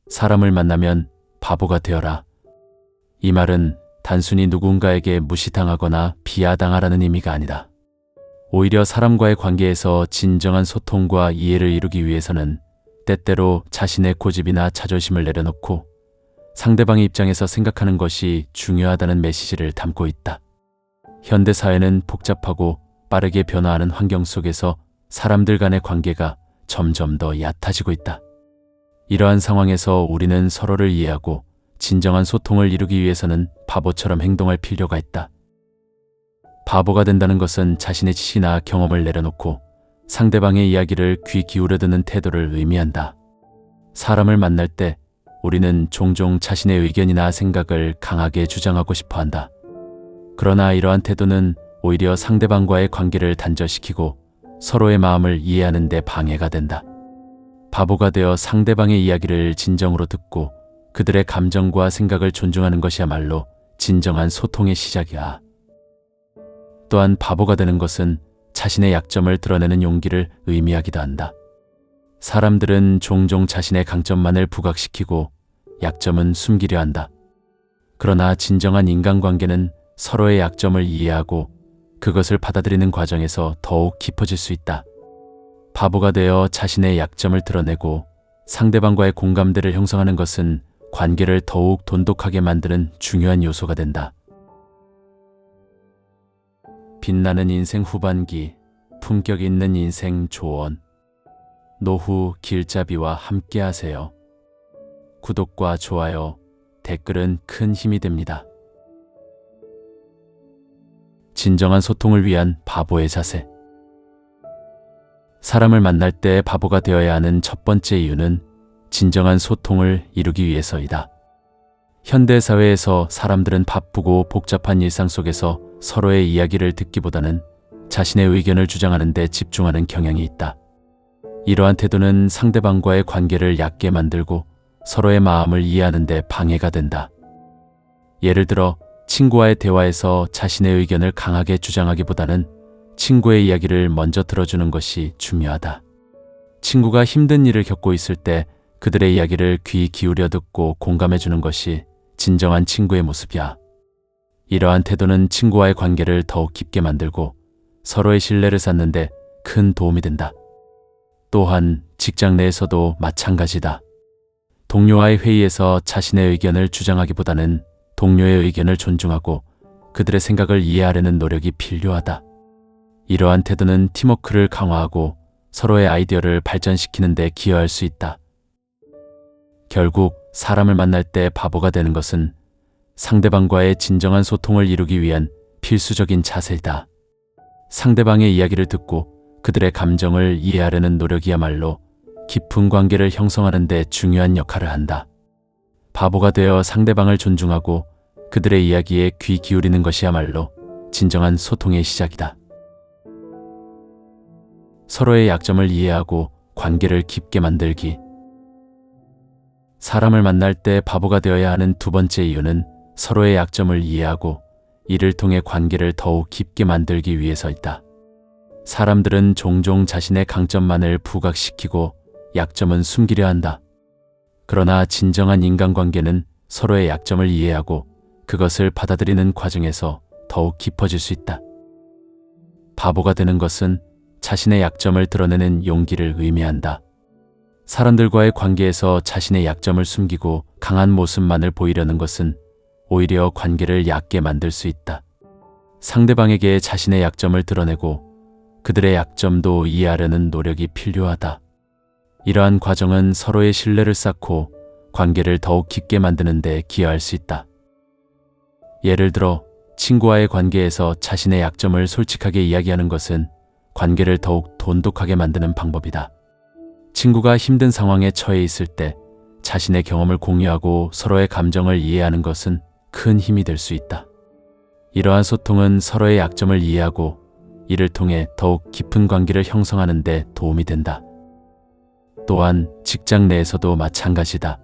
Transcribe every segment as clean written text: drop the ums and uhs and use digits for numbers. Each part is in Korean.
사람을 만나면 바보가 되어라. 이 말은 단순히 누군가에게 무시당하거나 비하당하라는 의미가 아니다. 오히려 사람과의 관계에서 진정한 소통과 이해를 이루기 위해서는 때때로 자신의 고집이나 자존심을 내려놓고 상대방의 입장에서 생각하는 것이 중요하다는 메시지를 담고 있다. 현대사회는 복잡하고 빠르게 변화하는 환경 속에서 사람들 간의 관계가 점점 더 얕아지고 있다. 이러한 상황에서 우리는 서로를 이해하고 진정한 소통을 이루기 위해서는 바보처럼 행동할 필요가 있다. 바보가 된다는 것은 자신의 지시나 경험을 내려놓고 상대방의 이야기를 귀 기울여 듣는 태도를 의미한다. 사람을 만날 때 우리는 종종 자신의 의견이나 생각을 강하게 주장하고 싶어 한다. 그러나 이러한 태도는 오히려 상대방과의 관계를 단절시키고 서로의 마음을 이해하는 데 방해가 된다. 바보가 되어 상대방의 이야기를 진정으로 듣고 그들의 감정과 생각을 존중하는 것이야말로 진정한 소통의 시작이야. 또한 바보가 되는 것은 자신의 약점을 드러내는 용기를 의미하기도 한다. 사람들은 종종 자신의 강점만을 부각시키고 약점은 숨기려 한다. 그러나 진정한 인간관계는 서로의 약점을 이해하고 그것을 받아들이는 과정에서 더욱 깊어질 수 있다. 바보가 되어 자신의 약점을 드러내고 상대방과의 공감대를 형성하는 것은 관계를 더욱 돈독하게 만드는 중요한 요소가 된다. 빛나는 인생 후반기, 품격 있는 인생 조언. 노후 길잡이와 함께하세요. 구독과 좋아요, 댓글은 큰 힘이 됩니다. 진정한 소통을 위한 바보의 자세. 사람을 만날 때 바보가 되어야 하는 첫 번째 이유는 진정한 소통을 이루기 위해서이다. 현대사회에서 사람들은 바쁘고 복잡한 일상 속에서 서로의 이야기를 듣기보다는 자신의 의견을 주장하는 데 집중하는 경향이 있다. 이러한 태도는 상대방과의 관계를 얕게 만들고 서로의 마음을 이해하는 데 방해가 된다. 예를 들어 친구와의 대화에서 자신의 의견을 강하게 주장하기보다는 친구의 이야기를 먼저 들어주는 것이 중요하다. 친구가 힘든 일을 겪고 있을 때 그들의 이야기를 귀 기울여 듣고 공감해주는 것이 진정한 친구의 모습이야. 이러한 태도는 친구와의 관계를 더욱 깊게 만들고 서로의 신뢰를 쌓는 데 큰 도움이 된다. 또한 직장 내에서도 마찬가지다. 동료와의 회의에서 자신의 의견을 주장하기보다는 동료의 의견을 존중하고 그들의 생각을 이해하려는 노력이 필요하다. 이러한 태도는 팀워크를 강화하고 서로의 아이디어를 발전시키는 데 기여할 수 있다. 결국 사람을 만날 때 바보가 되는 것은 상대방과의 진정한 소통을 이루기 위한 필수적인 자세이다. 상대방의 이야기를 듣고 그들의 감정을 이해하려는 노력이야말로 깊은 관계를 형성하는 데 중요한 역할을 한다. 바보가 되어 상대방을 존중하고 그들의 이야기에 귀 기울이는 것이야말로 진정한 소통의 시작이다. 서로의 약점을 이해하고 관계를 깊게 만들기. 사람을 만날 때 바보가 되어야 하는 두 번째 이유는 서로의 약점을 이해하고 이를 통해 관계를 더욱 깊게 만들기 위해서이다. 사람들은 종종 자신의 강점만을 부각시키고 약점은 숨기려 한다. 그러나 진정한 인간관계는 서로의 약점을 이해하고 그것을 받아들이는 과정에서 더욱 깊어질 수 있다. 바보가 되는 것은 자신의 약점을 드러내는 용기를 의미한다. 사람들과의 관계에서 자신의 약점을 숨기고 강한 모습만을 보이려는 것은 오히려 관계를 얕게 만들 수 있다. 상대방에게 자신의 약점을 드러내고 그들의 약점도 이해하려는 노력이 필요하다. 이러한 과정은 서로의 신뢰를 쌓고 관계를 더욱 깊게 만드는 데 기여할 수 있다. 예를 들어 친구와의 관계에서 자신의 약점을 솔직하게 이야기하는 것은 관계를 더욱 돈독하게 만드는 방법이다. 친구가 힘든 상황에 처해 있을 때 자신의 경험을 공유하고 서로의 감정을 이해하는 것은 큰 힘이 될 수 있다. 이러한 소통은 서로의 약점을 이해하고 이를 통해 더욱 깊은 관계를 형성하는 데 도움이 된다. 또한 직장 내에서도 마찬가지다.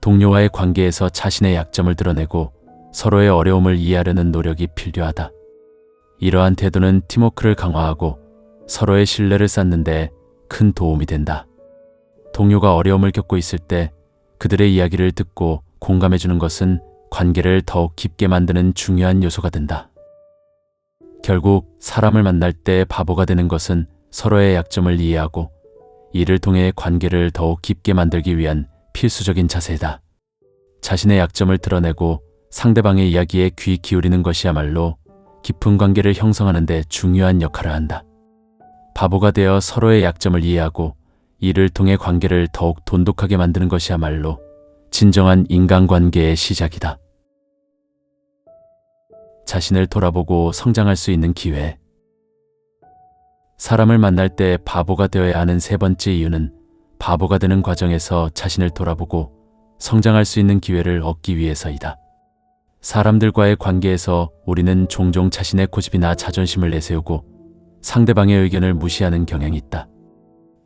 동료와의 관계에서 자신의 약점을 드러내고 서로의 어려움을 이해하려는 노력이 필요하다. 이러한 태도는 팀워크를 강화하고 서로의 신뢰를 쌓는 데 큰 도움이 된다. 동료가 어려움을 겪고 있을 때 그들의 이야기를 듣고 공감해주는 것은 관계를 더욱 깊게 만드는 중요한 요소가 된다. 결국 사람을 만날 때 바보가 되는 것은 서로의 약점을 이해하고 이를 통해 관계를 더욱 깊게 만들기 위한 필수적인 자세이다. 자신의 약점을 드러내고 상대방의 이야기에 귀 기울이는 것이야말로 깊은 관계를 형성하는 데 중요한 역할을 한다. 바보가 되어 서로의 약점을 이해하고 이를 통해 관계를 더욱 돈독하게 만드는 것이야말로 진정한 인간관계의 시작이다. 자신을 돌아보고 성장할 수 있는 기회. 사람을 만날 때 바보가 되어야 하는 세 번째 이유는 바보가 되는 과정에서 자신을 돌아보고 성장할 수 있는 기회를 얻기 위해서이다. 사람들과의 관계에서 우리는 종종 자신의 고집이나 자존심을 내세우고 상대방의 의견을 무시하는 경향이 있다.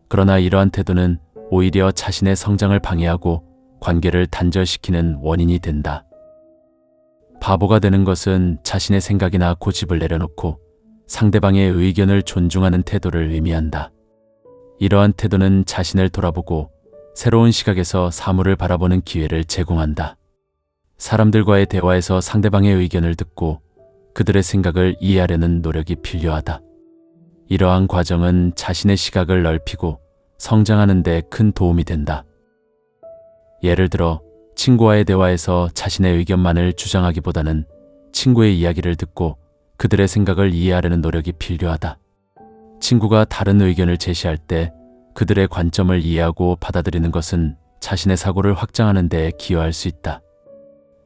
그러나 이러한 태도는 오히려 자신의 성장을 방해하고 관계를 단절시키는 원인이 된다. 바보가 되는 것은 자신의 생각이나 고집을 내려놓고 상대방의 의견을 존중하는 태도를 의미한다. 이러한 태도는 자신을 돌아보고 새로운 시각에서 사물을 바라보는 기회를 제공한다. 사람들과의 대화에서 상대방의 의견을 듣고 그들의 생각을 이해하려는 노력이 필요하다. 이러한 과정은 자신의 시각을 넓히고 성장하는 데 큰 도움이 된다. 예를 들어 친구와의 대화에서 자신의 의견만을 주장하기보다는 친구의 이야기를 듣고 그들의 생각을 이해하려는 노력이 필요하다. 친구가 다른 의견을 제시할 때 그들의 관점을 이해하고 받아들이는 것은 자신의 사고를 확장하는 데 기여할 수 있다.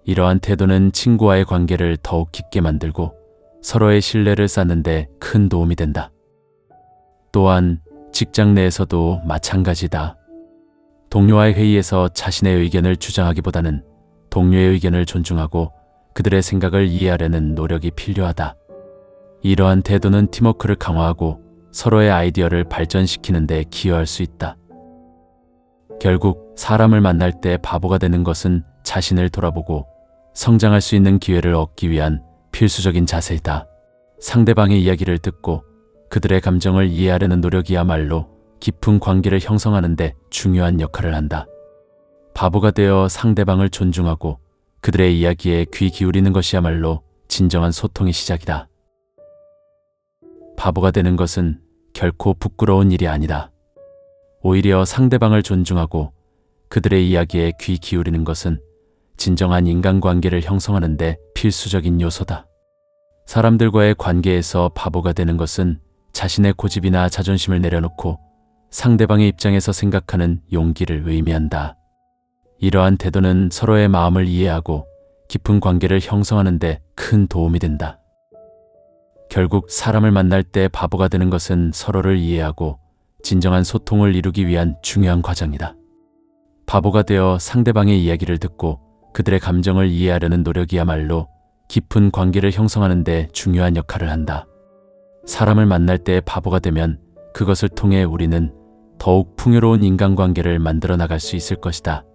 이러한 태도는 친구와의 관계를 더욱 깊게 만들고 서로의 신뢰를 쌓는 데 큰 도움이 된다. 또한 직장 내에서도 마찬가지다. 동료와의 회의에서 자신의 의견을 주장하기보다는 동료의 의견을 존중하고 그들의 생각을 이해하려는 노력이 필요하다. 이러한 태도는 팀워크를 강화하고 서로의 아이디어를 발전시키는 데 기여할 수 있다. 결국 사람을 만날 때 바보가 되는 것은 자신을 돌아보고 성장할 수 있는 기회를 얻기 위한 필수적인 자세이다. 상대방의 이야기를 듣고 그들의 감정을 이해하려는 노력이야말로 깊은 관계를 형성하는 데 중요한 역할을 한다. 바보가 되어 상대방을 존중하고 그들의 이야기에 귀 기울이는 것이야말로 진정한 소통의 시작이다. 바보가 되는 것은 결코 부끄러운 일이 아니다. 오히려 상대방을 존중하고 그들의 이야기에 귀 기울이는 것은 진정한 인간관계를 형성하는 데 필수적인 요소다. 사람들과의 관계에서 바보가 되는 것은 자신의 고집이나 자존심을 내려놓고 상대방의 입장에서 생각하는 용기를 의미한다. 이러한 태도는 서로의 마음을 이해하고 깊은 관계를 형성하는 데 큰 도움이 된다. 결국 사람을 만날 때 바보가 되는 것은 서로를 이해하고 진정한 소통을 이루기 위한 중요한 과정이다. 바보가 되어 상대방의 이야기를 듣고 그들의 감정을 이해하려는 노력이야말로 깊은 관계를 형성하는 데 중요한 역할을 한다. 사람을 만날 때 바보가 되면 그것을 통해 우리는 더욱 풍요로운 인간관계를 만들어 나갈 수 있을 것이다.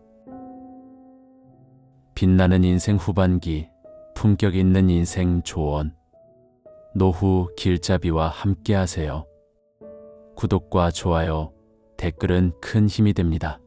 빛나는 인생 후반기, 품격 있는 인생 조언. 노후 길잡이와 함께하세요. 구독과 좋아요, 댓글은 큰 힘이 됩니다.